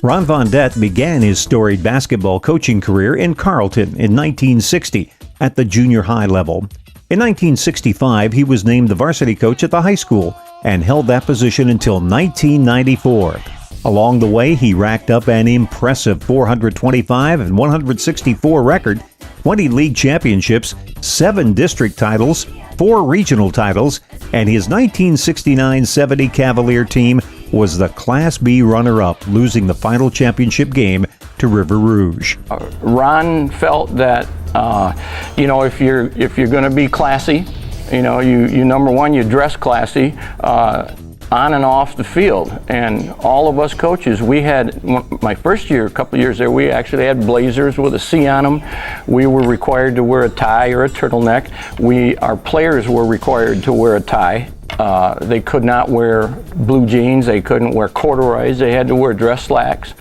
Ron Vondette began his storied basketball coaching career in Carleton in 1960 at the junior high level. In 1965, he was named the varsity coach at the high school and held that position until 1994. Along the way, he racked up an impressive 425 and 164 record, 20 league championships, 7 district titles, 4 regional titles, and his 1969-70 Cavalier team was the Class B runner-up, losing the final championship game to River Rouge. Ron felt that, if you're going to be classy, you number one, you dress classy on and off the field. And all of us coaches, we had, my first year, a couple of years there, we actually had blazers with a C on them. We were required to wear a tie or a turtleneck. Our players were required to wear a tie. They could not wear blue jeans, they couldn't wear corduroys, they had to wear dress slacks.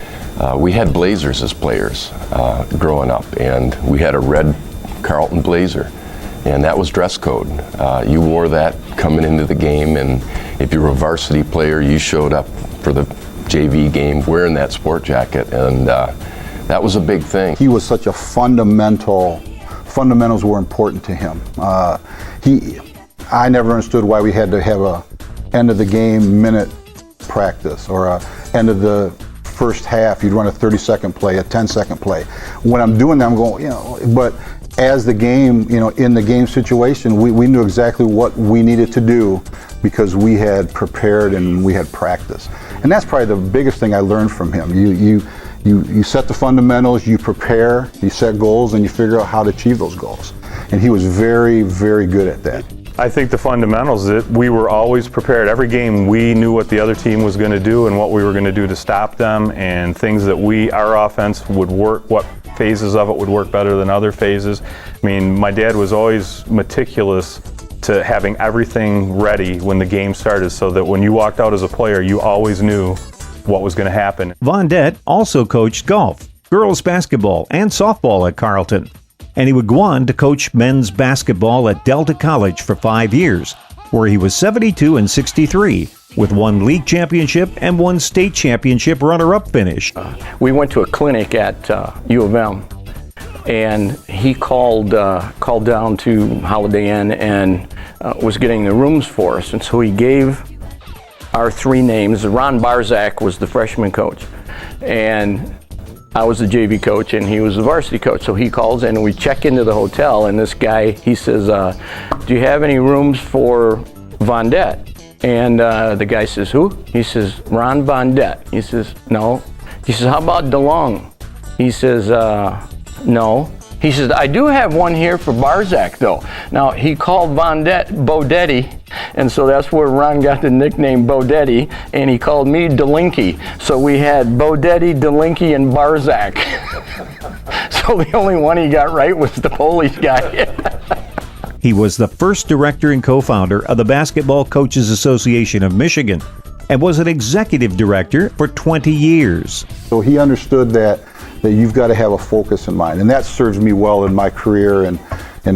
We had blazers as players growing up, and we had a red Carlton blazer, and that was dress code. You wore that coming into the game, and if you were a varsity player, you showed up for the JV game wearing that sport jacket, and that was a big thing. He was such a fundamentals were important to him. I never understood why we had to have a end of the game minute practice or a end of the first half. You'd run a 30-second play, a 10-second play. When I'm doing that, I'm going, but as the game, in the game situation, we knew exactly what we needed to do because we had prepared and we had practice. And that's probably the biggest thing I learned from him. You set the fundamentals, you prepare, you set goals, and you figure out how to achieve those goals. And he was very, very good at that. I think the fundamentals, that we were always prepared. Every game we knew what the other team was going to do and what we were going to do to stop them, and things that our offense would work, what phases of it would work better than other phases. I mean, my dad was always meticulous to having everything ready when the game started, so that when you walked out as a player, you always knew what was going to happen. Vondette also coached golf, girls basketball, and softball at Carleton. And he would go on to coach men's basketball at Delta College for 5 years, where he was 72 and 63, with 1 league championship and 1 state championship runner-up finish. We went to a clinic at U of M, and he called down to Holiday Inn and was getting the rooms for us. And so he gave our 3 names. Ron Barzak was the freshman coach, and I was the JV coach, and he was the varsity coach. So he calls in, and we check into the hotel, and this guy, he says, do you have any rooms for Vondette? And the guy says, who? He says, Ron Vondette. He says, no. He says, how about DeLong? He says, no. He says, I do have one here for Barzak, though. Now, he called Vondette Bodette, and so that's where Ron got the nickname Bodette, and he called me Delinky. So we had Bodette, Delinky, and Barzak. So the only one he got right was the Polish guy. He was the first director and co-founder of the Basketball Coaches Association of Michigan and was an executive director for 20 years. So he understood that you've got to have a focus in mind, and that serves me well in my career and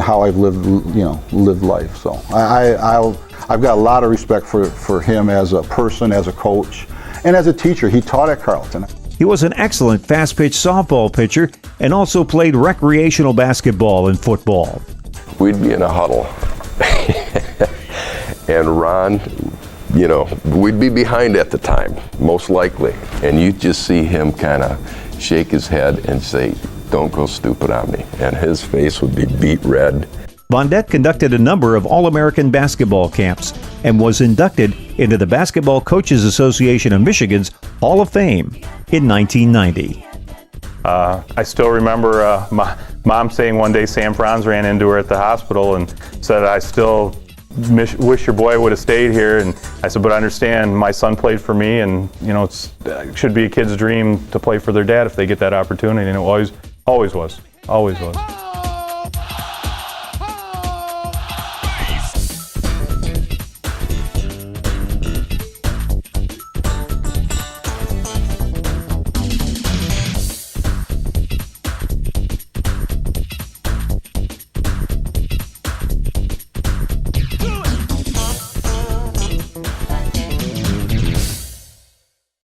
how I've lived life. So I've got a lot of respect for him as a person, as a coach, and as a teacher. He taught at Carleton. He was an excellent fast-pitch softball pitcher and also played recreational basketball and football. We'd be in a huddle, and Ron, we'd be behind at the time, most likely, and you'd just see him kind of shake his head and say, don't go stupid on me, and his face would be beet red. Vondette conducted a number of All-American basketball camps and was inducted into the Basketball Coaches Association of Michigan's Hall of Fame in 1990. I still remember my mom saying one day Sam Franz ran into her at the hospital and said, I still wish your boy would have stayed here. And I said, but I understand, my son played for me, and it should be a kid's dream to play for their dad if they get that opportunity, and it always was.